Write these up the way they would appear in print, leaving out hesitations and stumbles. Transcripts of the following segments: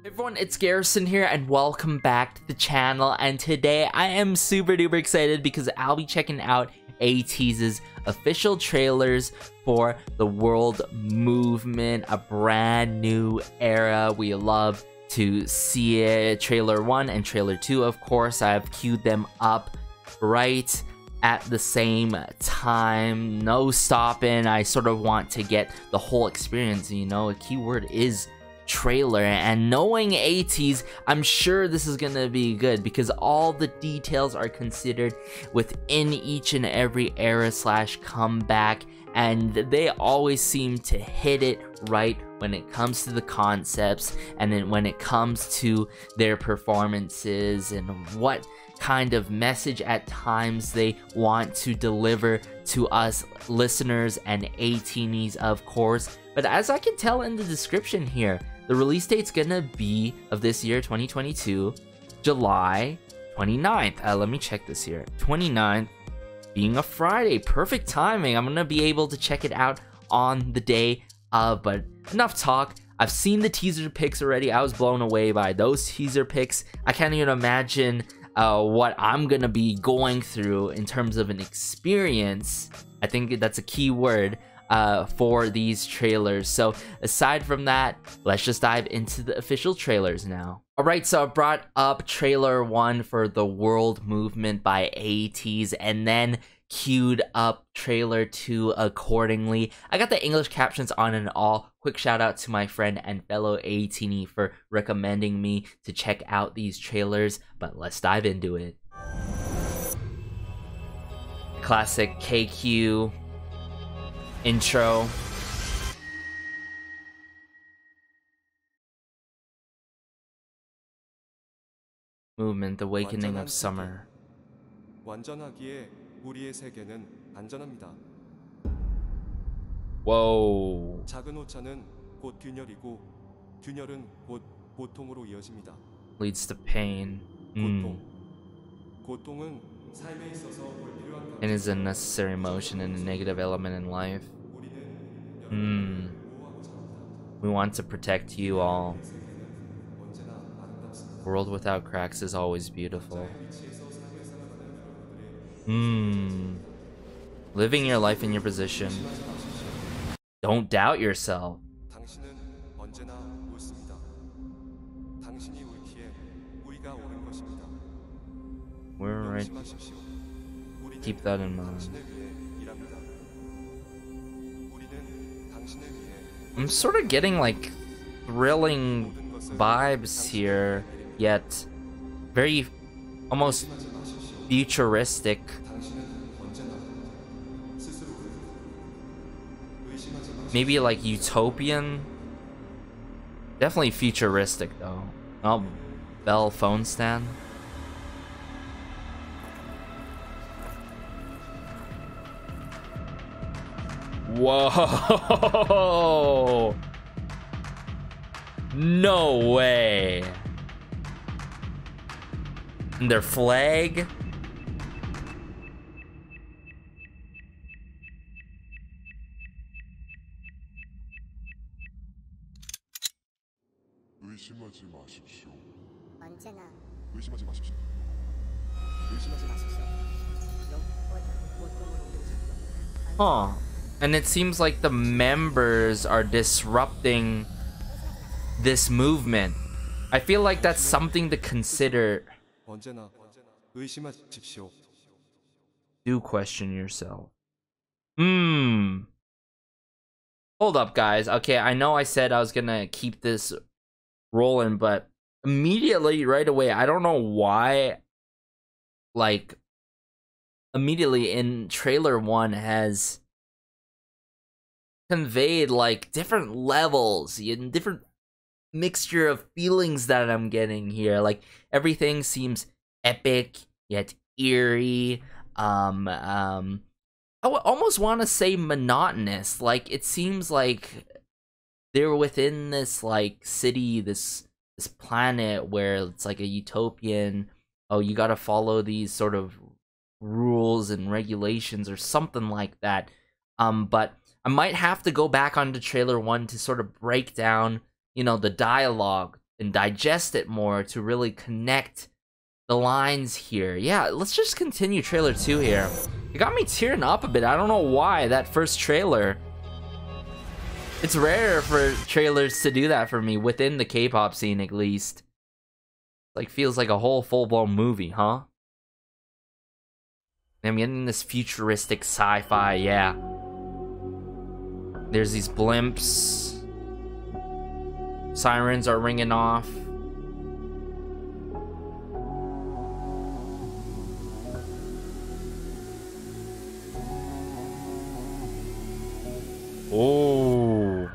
Everyone, it's Garrison here and welcome back to the channel, and today I am super duper excited because I'll be checking out Ateez's official trailers for the world movement, a brand new era. We love to see it. Trailer 1 and trailer 2, of course, I've queued them up right at the same time, no stopping. I sort of want to get the whole experience, you know. A keyword is trailer, and knowing Ateez, I'm sure this is gonna be good because all the details are considered within each and every era slash comeback, and they always seem to hit it right when it comes to the concepts and then when it comes to their performances and what kind of message at times they want to deliver to us listeners and Ateenies, of course. But as I can tell in the description here, the release date's gonna be of this year, 2022, July 29th. Let me check this here. 29th being a Friday. Perfect timing. I'm gonna be able to check it out on the day of, but enough talk. I've seen the teaser pics already. I was blown away by those teaser pics. I can't even imagine what I'm gonna be going through in terms of an experience. I think that's a key word for these trailers. So aside from that, let's just dive into the official trailers now. Alright, so I brought up trailer 1 for the world movement by Ateez and then queued up trailer 2 accordingly. I got the English captions on and all. Quick shout out to my friend and fellow Ateenie for recommending me to check out these trailers, but let's dive into it. Classic KQ intro. Movement, awakening of summer. 완전하기에 우리의 세계는 안전합니다. Whoa. 작은 오차는 곧 균열이고 균열은 곧 고통으로 이어집니다. Leads to pain. 고통은 삶에 있어서 불필요한 It is a necessary emotion and a negative element in life. We want to protect you all. A world without cracks is always beautiful. Living your life in your position. Don't doubt yourself. 당신은 언제나 옳습니다. 당신이 옳기에 우리가 옳은 것입니다. We're right. Keep that in mind. I'm sort of getting like thrilling vibes here, yet very almost futuristic. Maybe like utopian. Definitely futuristic though. Oh, Bell phone stand. Whoa! No way! And their flag? 의심하지 마십시오. 언제나 의심하지 마십시오. 의심하지 마십시오. Huh. And it seems like the members are disrupting this movement. I feel like that's something to consider. 언제나 의심하십시오. Do question yourself. Hold up, guys. Okay, I know I said I was gonna keep this rolling, but immediately, right away, I don't know why, like, immediately in trailer 1 has conveyed like different levels and different mixture of feelings that I'm getting here. Like everything seems epic yet eerie. I would almost want to say monotonous. Like it seems like they're within this like city, this planet where it's like a utopian. Oh, you gotta follow these sort of rules and regulations or something like that. But I might have to go back onto trailer 1 to sort of break down, you know, the dialogue, and digest it more to really connect the lines here. Yeah, let's just continue trailer 2 here. It got me tearing up a bit. I don't know why, that first trailer. It's rare for trailers to do that for me, within the K-pop scene at least. Like, feels like a whole full-blown movie, huh? I'm getting this futuristic sci-fi, yeah. There's these blimps. Sirens are ringing off. Oh.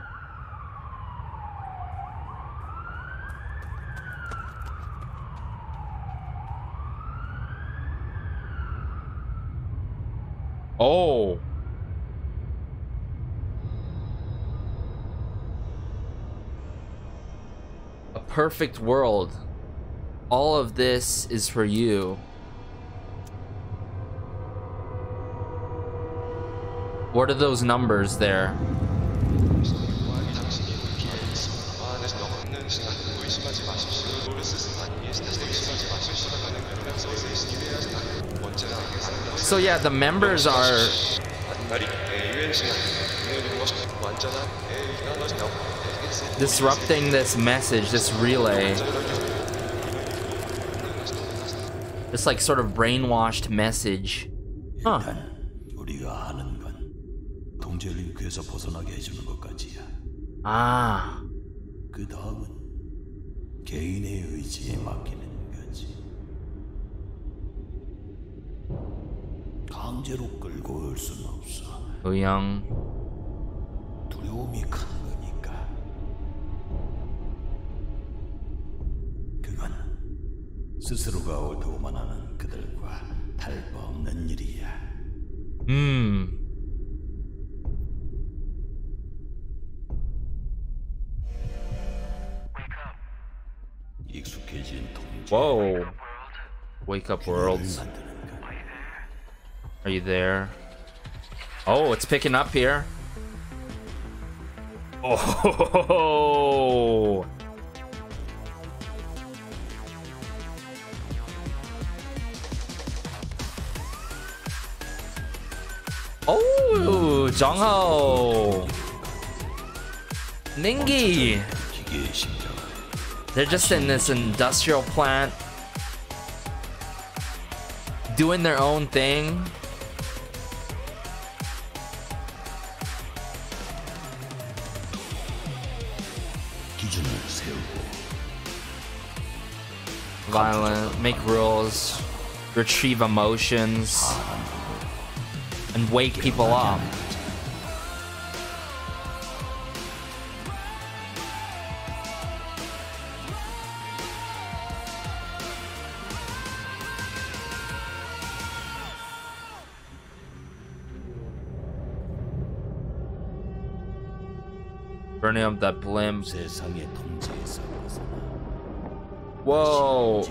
Oh. A perfect world. All of this is for you. What are those numbers there? So yeah, the members are disrupting this message, this relay. This like sort of brainwashed message. Huh. Ah. 강제로 끌고 올 수는 없어. 의형. 두려움이 큰 거니까. 그건 스스로가 옳다고만 하는 그들과 다름없는 일이야. 익숙해진 통제. Whoa. Wake up worlds. Are you there? Oh, it's picking up here. Oh. Oh, Jongho. Ningi. They're just in this industrial plant, doing their own thing. Violent, make rules, retrieve emotions, and wake people up. Burning up that blimp. Whoa.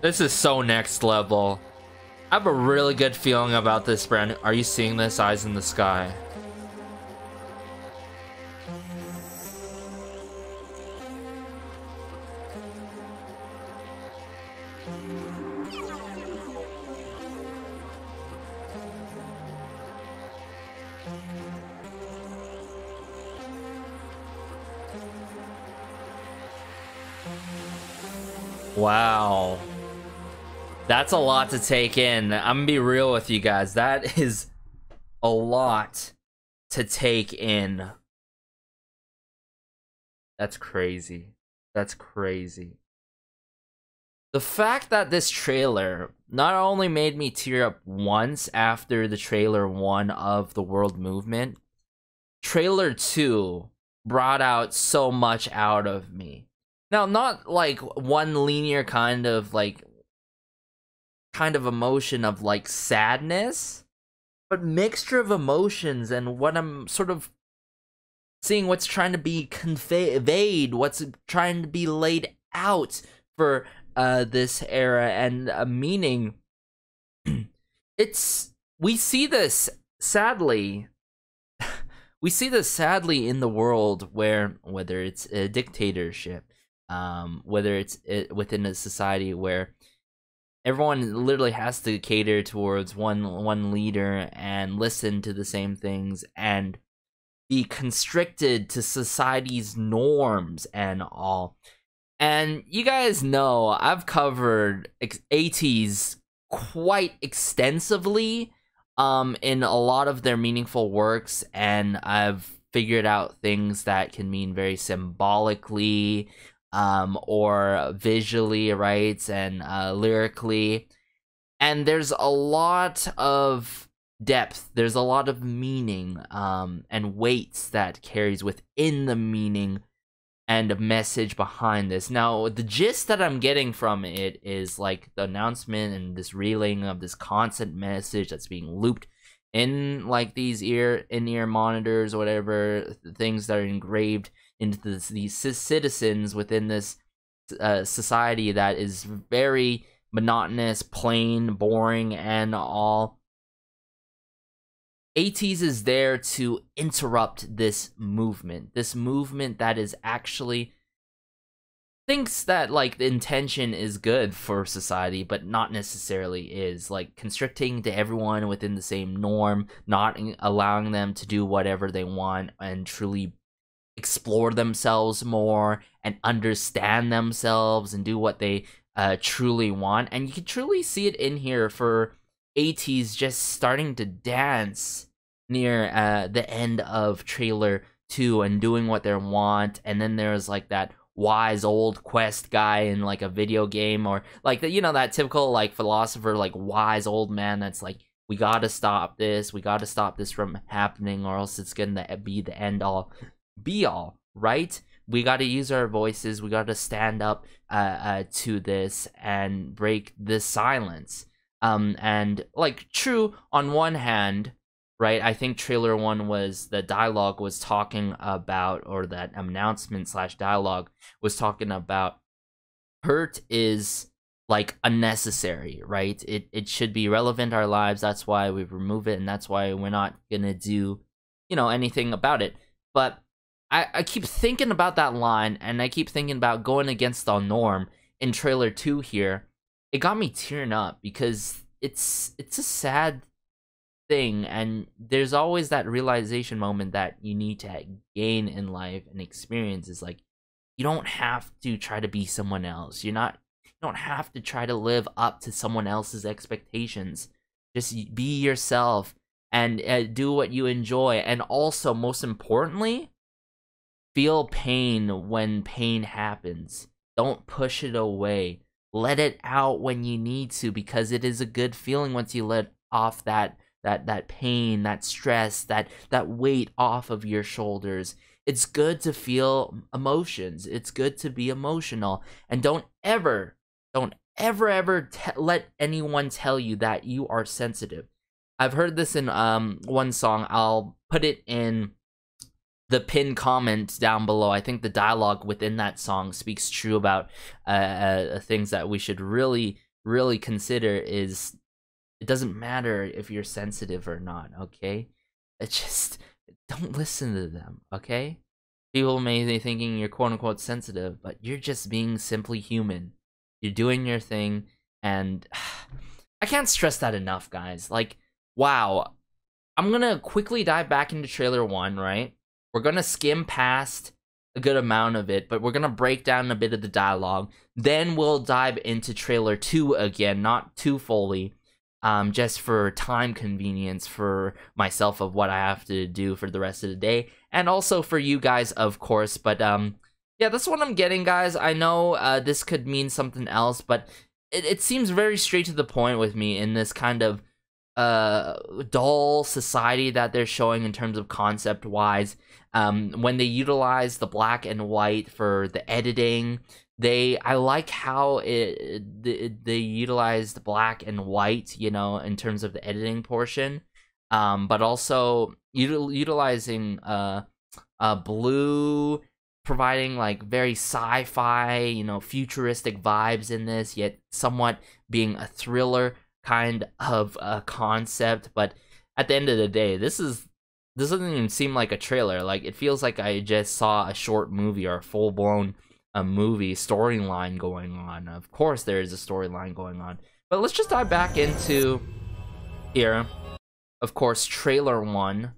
This is so next level. I have a really good feeling about this brand. Are you seeing this? Eyes in the sky. Wow. That's a lot to take in. I'm gonna be real with you guys. That is a lot to take in. That's crazy. That's crazy. The fact that this trailer not only made me tear up once after the trailer 1 of the World Movement, trailer 2 brought out so much out of me. Now, not like one linear kind of emotion of like sadness, but mixture of emotions, and what I'm sort of seeing, what's trying to be conveyed, what's trying to be laid out for this era and meaning. We see this sadly. We see this sadly in the world where, whether it's a dictatorship, whether it's within a society where everyone literally has to cater towards one leader and listen to the same things and be constricted to society's norms and all. And you guys know I've covered Ateez quite extensively in a lot of their meaningful works, and I've figured out things that can mean very symbolically or visually, right, and lyrically. And there's a lot of depth, there's a lot of meaning and weights that carries within the meaning and a message behind this. Now, the gist that I'm getting from it is like the announcement and this relaying of this constant message that's being looped in like these in-ear monitors or whatever, things that are engraved into these citizens within this society that is very monotonous, plain, boring, and all. Ateez is there to interrupt this movement that is actually thinks that like the intention is good for society, but not necessarily is, like constricting to everyone within the same norm, not allowing them to do whatever they want and truly explore themselves more and understand themselves and do what they truly want. And you can truly see it in here for Ateez just starting to dance near the end of trailer 2 and doing what they want. And then there's like that wise old quest guy in like a video game, or like the, you know, that typical like philosopher, like wise old man that's like, we gotta stop this from happening, or else it's gonna be the end all be all, right? We gotta use our voices, we gotta stand up to this and break this silence. And like, true, on one hand, right, I think trailer 1 was, the dialogue was talking about, or that announcement / dialogue was talking about, hurt is like unnecessary, right? It should be relevant to our lives, that's why we remove it, and that's why we're not gonna do, you know, anything about it. But I keep thinking about that line, and I keep thinking about going against the norm in trailer 2 here. It got me tearing up because it's a sad thing, and there's always that realization moment that you need to gain in life and experience. Is like, you don't have to try to be someone else. You don't have to try to live up to someone else's expectations. Just be yourself and do what you enjoy. And also, most importantly, feel pain when pain happens. Don't push it away. Let it out when you need to, because it is a good feeling once you let off that pain, that stress, that weight off of your shoulders. It's good to feel emotions. It's good to be emotional. And don't ever let anyone tell you that you are sensitive. I've heard this in one song. I'll put it in the pinned comment down below. I think the dialogue within that song speaks true about things that we should really consider. Is it doesn't matter if you're sensitive or not, okay? It's just, don't listen to them, okay? People may be thinking you're quote-unquote sensitive, but you're just being simply human. You're doing your thing, and I can't stress that enough, guys. Like, wow. I'm gonna quickly dive back into trailer 1, right? We're gonna skim past a good amount of it, but we're gonna break down a bit of the dialogue. Then we'll dive into trailer 2 again, not too fully, just for time convenience for myself of what I have to do for the rest of the day, and also for you guys, of course. But yeah, that's what I'm getting, guys. I know this could mean something else, but it seems very straight to the point with me in this kind of dull society that they're showing in terms of concept wise. When they utilize the black and white for the editing, I like how they utilized black and white, you know, in terms of the editing portion, but also utilizing blue providing like very sci-fi, you know, futuristic vibes in this, yet somewhat being a thriller kind of concept. But at the end of the day, this doesn't even seem like a trailer. Like, it feels like I just saw a short movie or a full-blown movie storyline going on. Of course there is a storyline going on, but let's just dive back into here. Of course, trailer one,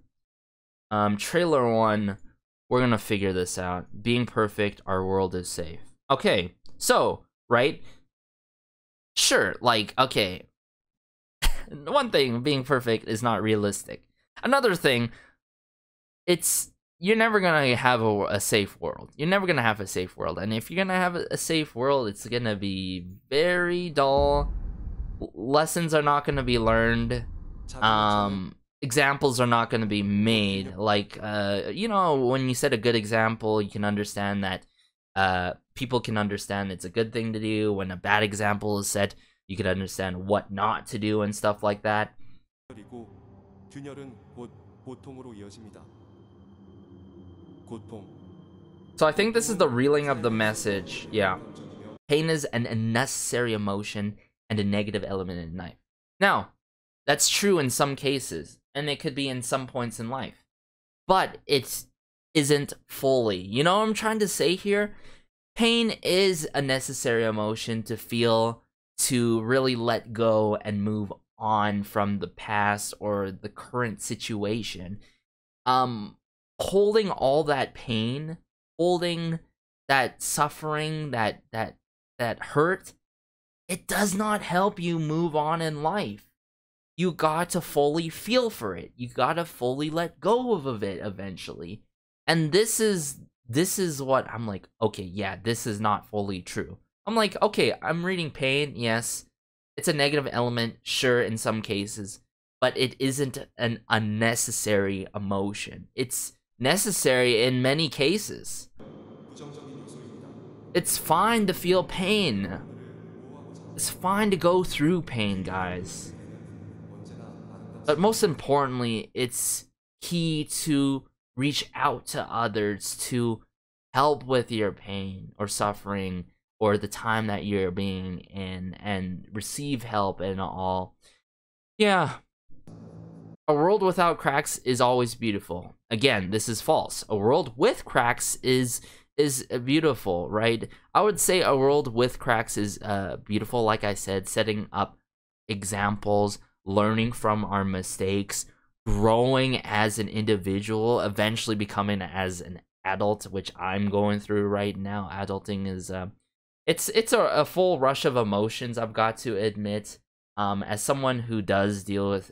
we're gonna figure this out. Being perfect, our world is safe. Okay, so, right, sure, like, okay, one thing, being perfect is not realistic. Another thing, you're never gonna have a safe world. You're never gonna have a safe world, and if you're gonna have a safe world, it's gonna be very dull. Lessons are not gonna be learned. Examples are not gonna be made. Like, you know, when you set a good example, you can understand that people can understand it's a good thing to do. When a bad example is set, you can understand what not to do and stuff like that. 그리고 균열은 곧 보통으로 이어집니다. So I think this is the reeling of the message. Yeah. Pain is an unnecessary emotion and a negative element in life. Now, that's true in some cases, and it could be in some points in life. But it isn't fully. You know what I'm trying to say here? Pain is a necessary emotion to feel, to really let go and move on from the past or the current situation. Holding all that pain, holding that suffering, that hurt, it does not help you move on in life. You got to fully feel for it. You got to fully let go of it eventually. And this is what I'm like, okay, yeah, this is not fully true. I'm like, okay, I'm reading pain, yes. It's a negative element, sure, in some cases, but it isn't an unnecessary emotion. It's necessary in many cases. It's fine to feel pain. It's fine to go through pain, guys. But most importantly, it's key to reach out to others to help with your pain or suffering or the time that you're being in and receive help and all. Yeah. A world without cracks is always beautiful. Again, this is false. A world with cracks is beautiful, right? I would say a world with cracks is beautiful, like I said, setting up examples, learning from our mistakes, growing as an individual, eventually becoming as an adult, which I'm going through right now. Adulting is it's a full rush of emotions, I've got to admit. As someone who does deal with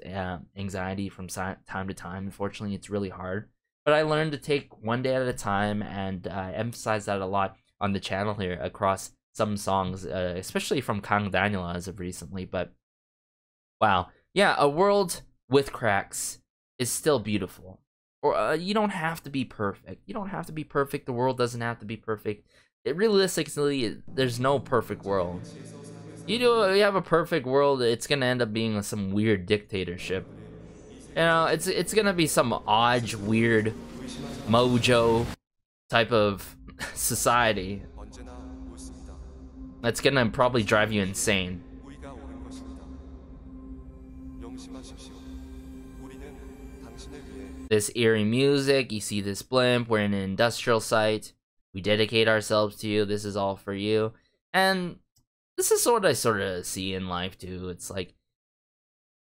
anxiety from time to time, unfortunately, it's really hard. But I learned to take one day at a time, and I emphasize that a lot on the channel here across some songs, especially from Kang Daniel as of recently. But wow, yeah, a world with cracks is still beautiful. Or you don't have to be perfect. You don't have to be perfect. The world doesn't have to be perfect. Realistically, there's no perfect world. You have a perfect world, it's gonna end up being some weird dictatorship. You know, it's gonna be some odd, weird, mojo type of society. That's gonna probably drive you insane. This eerie music, you see this blimp, we're in an industrial site. We dedicate ourselves to you, this is all for you. And this is what I sort of see in life too. It's like,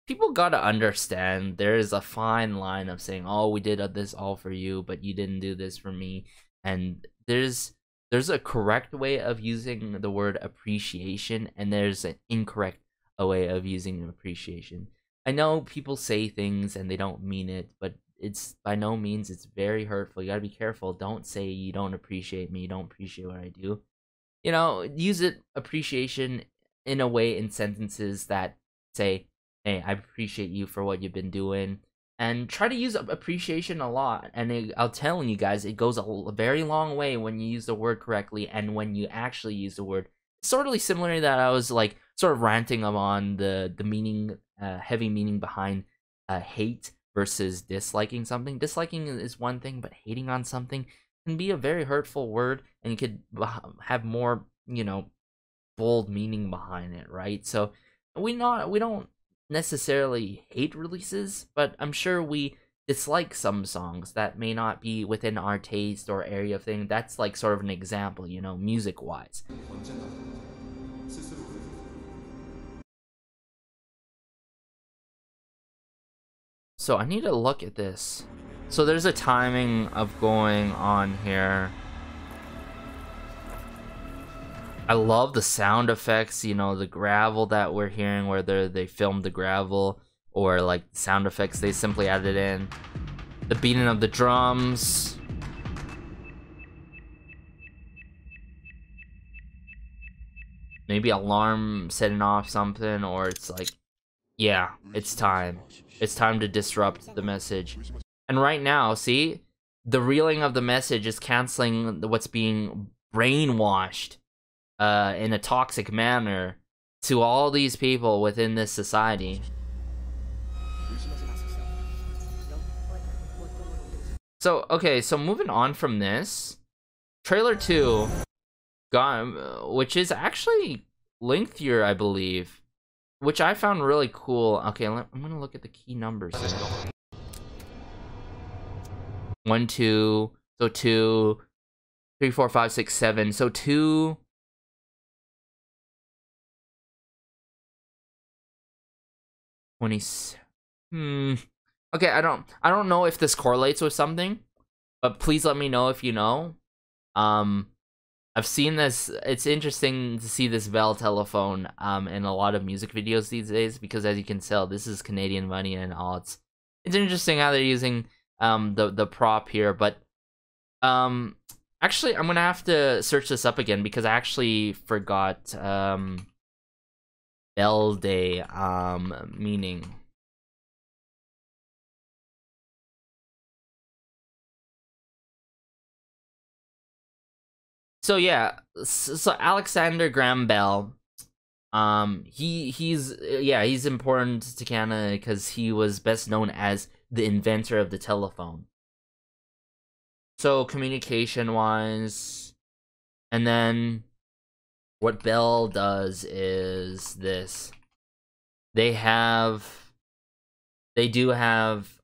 people gotta understand there is a fine line of saying, oh, we did this all for you, but you didn't do this for me. And there's a correct way of using the word appreciation, and there's an incorrect way of using appreciation. I know people say things and they don't mean it, but it's by no means, it's very hurtful. You gotta be careful. Don't say you don't appreciate me, you don't appreciate what I do. You know, use it, appreciation, in a way in sentences that say, hey, I appreciate you for what you've been doing. And try to use appreciation a lot. And I'll tell you guys, it goes a very long way when you use the word correctly and when you actually use the word. Sort of similar that I was like sort of ranting on the meaning, heavy meaning behind hate versus disliking something. Disliking is one thing, but hating on something, can be a very hurtful word, and it could have more, you know, bold meaning behind it, right? So we don't necessarily hate releases, but I'm sure we dislike some songs that may not be within our taste or area of thing. That's like sort of an example, you know, music wise. So I need to look at this. So there's a timing of going on here. I love the sound effects, you know, the gravel that we're hearing, whether they filmed the gravel or like sound effects they simply added in. The beating of the drums. Maybe alarm setting off something, or it's like, yeah, it's time. It's time to disrupt the message. And right now, see, the reeling of the message is canceling what's being brainwashed in a toxic manner to all these people within this society. So, okay, so moving on from this, trailer 2 got, which is actually lengthier, I believe, which I found really cool. Okay, I'm gonna look at the key numbers here. 1, 2, so 2, 3, 4, 5, 6, 7. So 2. Okay, I don't know if this correlates with something, but please let me know if you know. I've seen this. It's interesting to see this Bell telephone in a lot of music videos these days, because as you can tell, this is Canadian money and all. It's interesting how they're using the prop here, but actually I'm gonna have to search this up again because I actually forgot Bell Day meaning. So yeah, so Alexander Graham Bell, he's important to Canada because he was best known as the inventor of the telephone. So communication wise, and then what Bell does is this. They do have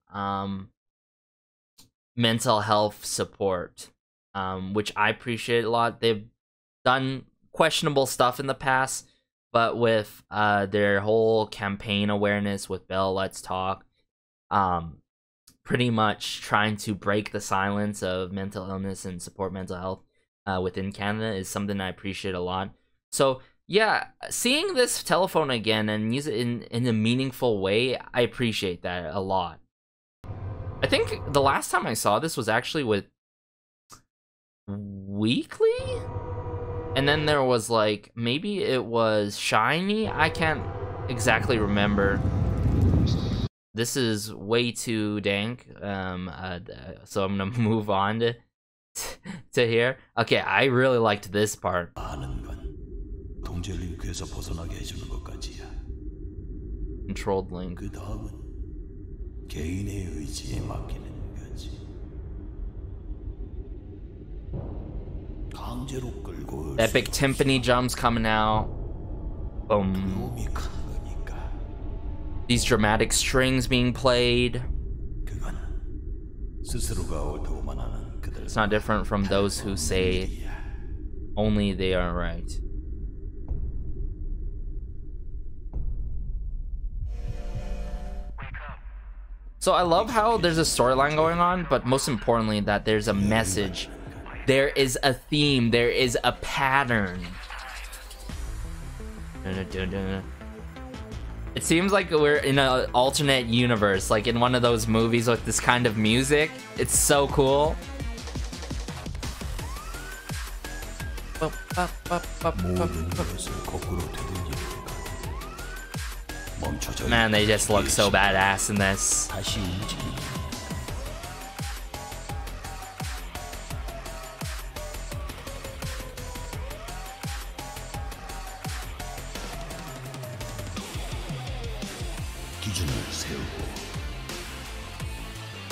mental health support. Which I appreciate a lot. They've done questionable stuff in the past, but with their whole campaign awareness with Bell Let's Talk, pretty much trying to break the silence of mental illness and support mental health within Canada is something I appreciate a lot. So yeah, seeing this telephone again and use it in a meaningful way, I appreciate that a lot. I think the last time I saw this was actually with Weekly, and then there was like, maybe it was Shiny. I can't exactly remember. This is way too dank, so I'm gonna move on to here. Okay, I really liked this part. Controlled link. Epic timpani jumps coming out. Boom. These dramatic strings being played. It's not different from those who say only they are right. So I love how there's a storyline going on, but most importantly that there's a message. There is a theme, there is a pattern. It seems like we're in an alternate universe, like in one of those movies with this kind of music. It's so cool. Man, they just look so badass in this.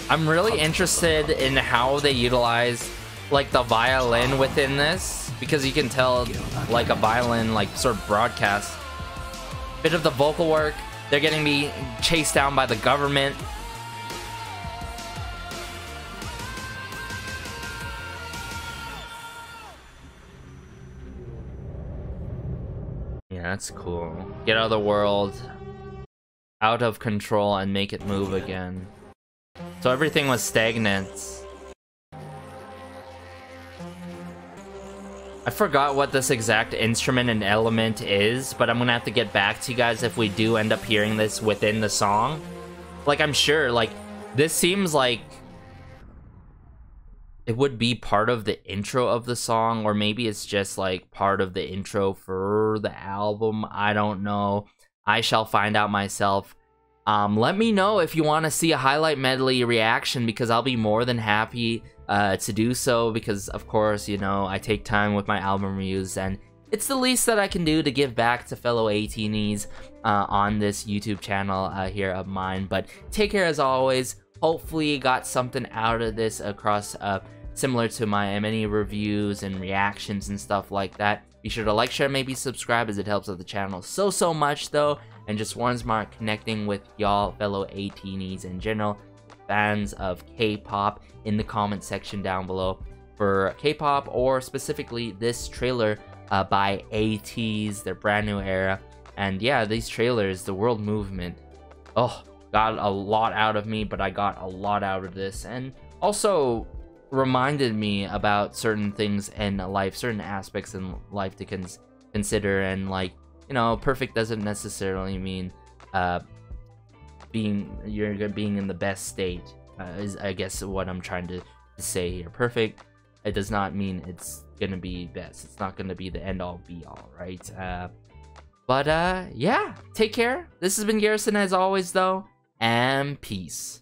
I'm really interested in how they utilize like the violin within this, because you can tell like a violin like sort of broadcast. Bit of the vocal work. They're getting me chased down by the government. Yeah, that's cool. Get out of the world, out of control, and make it move again. So everything was stagnant. I forgot what this exact instrument and element is, but I'm gonna have to get back to you guys if we do end up hearing this within the song. Like, I'm sure, like, this seems like it would be part of the intro of the song, or maybe it's just like part of the intro for the album. I don't know. I shall find out myself. Let me know if you want to see a highlight medley reaction, because I'll be more than happy to do so, because of course, you know, I take time with my album reviews, and it's the least that I can do to give back to fellow Ateez on this YouTube channel here of mine. But take care as always. Hopefully you got something out of this across similar to my many reviews and reactions and stuff like that. Be sure to like, share, maybe subscribe, as it helps out the channel so much though, and just warms my heart connecting with y'all fellow Ateez in general, fans of K-pop, in the comment section down below for K-pop, or specifically this trailer by Ateez, their brand new era. And yeah, these trailers, the world movement, oh, got a lot out of me, but I got a lot out of this, and also reminded me about certain things in life, certain aspects in life to consider. And like, you know, perfect doesn't necessarily mean being in the best state, is I guess what I'm trying to say here. Perfect, it does not mean it's gonna be best. It's not gonna be the end all be all, right? But yeah, take care. This has been Garrison as always though, and peace.